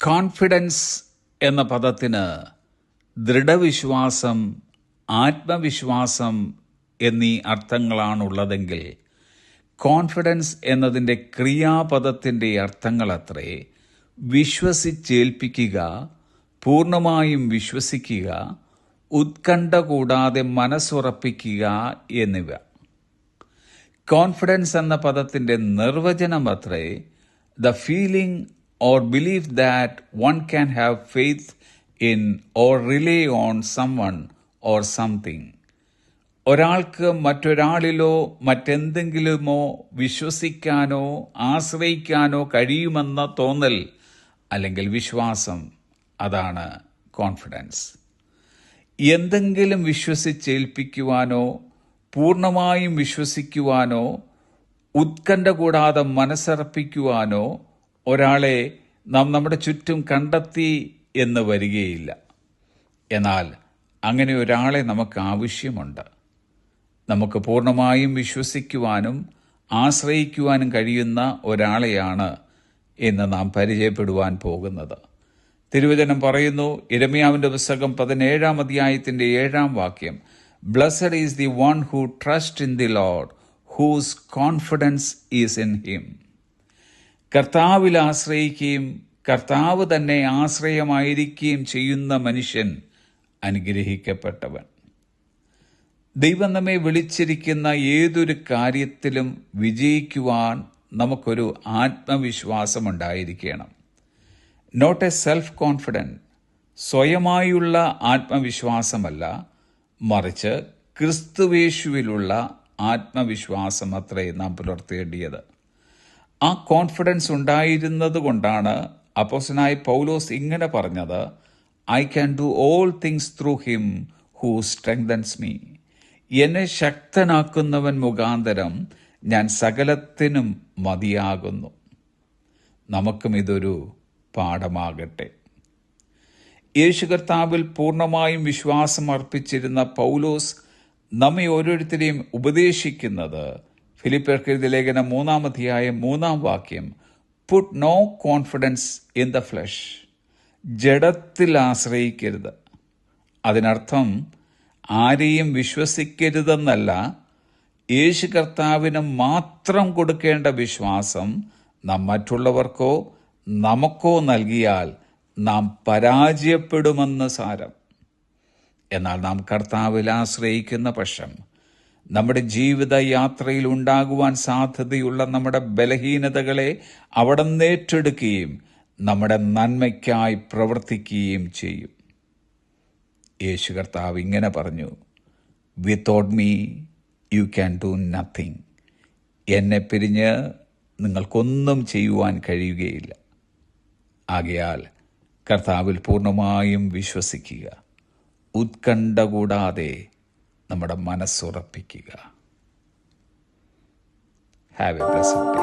Confidence എന്ന പദത്തിന് ദൃഢവിശ്വാസം, ആത്മവിശ്വാസം എന്നീ അർത്ഥങ്ങളാണുള്ളതെങ്കിൽ കോൺഫിഡൻസ് എന്നതിൻ്റെ ക്രിയാപദത്തിൻ്റെ അർത്ഥങ്ങളത്രേ വിശ്വസിച്ചേൽപ്പിക്കുക, പൂർണ്ണമായും വിശ്വസിക്കുക, ഉത്കണ്ഠ കൂടാതെ മനസ്സുറപ്പിക്കുക എന്നിവ. കോൺഫിഡൻസ് എന്ന പദത്തിൻ്റെ നിർവചനമത്രേ the feeling or belief that one can have faith in or rely on someone or something. ഒരാൾക്ക് മറ്റൊരാളിലോ മറ്റെന്തെങ്കിലുമോ വിശ്വസിക്കാനോ ആശ്രയിക്കാനോ കഴിയുമെന്ന തോന്നൽ അല്ലെങ്കിൽ വിശ്വാസം, അതാണ് കോൺഫിഡൻസ്. എന്തെങ്കിലും വിശ്വസിച്ചേൽപ്പിക്കുവാനോ പൂർണ്ണമായും വിശ്വസിക്കുവാനോ ഉത്കണ്ഠ കൂടാതെ മനസ്സർപ്പിക്കുവാനോ ഒരാളെ നാം നമ്മുടെ ചുറ്റും കണ്ടെത്തി എന്ന് വരികയില്ല. എന്നാൽ അങ്ങനെ ഒരാളെ നമുക്ക് ആവശ്യമുണ്ട്. നമുക്ക് പൂർണ്ണമായും വിശ്വസിക്കുവാനും ആശ്രയിക്കുവാനും കഴിയുന്ന ഒരാളെയാണ് ഇന്ന് നാം പരിചയപ്പെടുവാൻ പോകുന്നത്. തിരുവചനം പറയുന്നു, യിരെമ്യാവിന്റെ പുസ്തകം 17-ാം അധ്യായത്തിന്റെ 7-ാം വാക്യം, blessed is the one who trust in the Lord, whose confidence is in him. കർത്താവിൽ ആശ്രയിക്കുകയും കർത്താവ് തന്നെ ആശ്രയമായിരിക്കുകയും ചെയ്യുന്ന മനുഷ്യൻ അനുഗ്രഹിക്കപ്പെട്ടവൻ. ദൈവം നമ്മെ വിളിച്ചിരിക്കുന്ന ഏതൊരു കാര്യത്തിലും വിജയിക്കുവാൻ നമുക്കൊരു ആത്മവിശ്വാസമുണ്ടായിരിക്കണം. നോട്ട് എ സെൽഫ് കോൺഫിഡൻറ്റ്, സ്വയമായുള്ള ആത്മവിശ്വാസമല്ല, മറിച്ച് ക്രിസ്തുവേശുവിലുള്ള ആത്മവിശ്വാസം അത്രേ നാം പുലർത്തേണ്ടിയത്. ആ കോൺഫിഡൻസ് ഉണ്ടായിരുന്നത് കൊണ്ടാണ് അപ്പോസ്തലനായ പൗലോസ് ഇങ്ങനെ പറഞ്ഞത്, I can do all things through him who strengthens me. എന്നെ ശക്തനാക്കുന്നവൻ മുഖാന്തരം ഞാൻ സകലത്തിനും മതിയാകുന്നു. നമുക്കും ഇതൊരു പാഠമാകട്ടെ. യേശു കർത്താവിൽ പൂർണ്ണമായും വിശ്വാസം അർപ്പിച്ചിരുന്ന പൗലോസ് നമ്മെ ഓരോരുത്തരെയും ഉപദേശിക്കുന്നത് ഫിലിപ്പിയർക്ക് എഴുതിയ ലേഖനം 3-ാം അധ്യായം 3-ാം വാക്യം, put no confidence in the flesh. ജഡത്തിൽ ആശ്രയിക്കരുത്. അതിനർത്ഥം ആരെയും വിശ്വസിക്കരുതെന്നല്ല, യേശു കർത്താവിന് മാത്രം കൊടുക്കേണ്ട വിശ്വാസം നാം മറ്റുള്ളവർക്കോ നമുക്കോ നൽകിയാൽ നാം പരാജയപ്പെടുമെന്ന് സാരം. എന്നാൽ നാം കർത്താവിൽ ആശ്രയിക്കുന്ന പക്ഷം നമ്മുടെ ജീവിത യാത്രയിൽ ഉണ്ടാകുവാൻ സാധ്യതയുള്ള നമ്മുടെ ബലഹീനതകളെ അവിടുന്ന് ഏറ്റെടുക്കുകയും നമ്മുടെ നന്മയ്ക്കായി പ്രവർത്തിക്കുകയും ചെയ്യും. യേശു കർത്താവ് ഇങ്ങനെ പറഞ്ഞു, without me you can do nothing. എന്നെ പിരിഞ്ഞ് നിങ്ങൾക്കൊന്നും ചെയ്യുവാൻ കഴിയുകയില്ല. ആകയാൽ കർത്താവിൽ പൂർണ്ണമായും വിശ്വസിക്കുക, ഉത്കണ്ഠ കൂടാതെ നമ്മുടെ മനസ്സുറപ്പിക്കുക. Have a blessed day.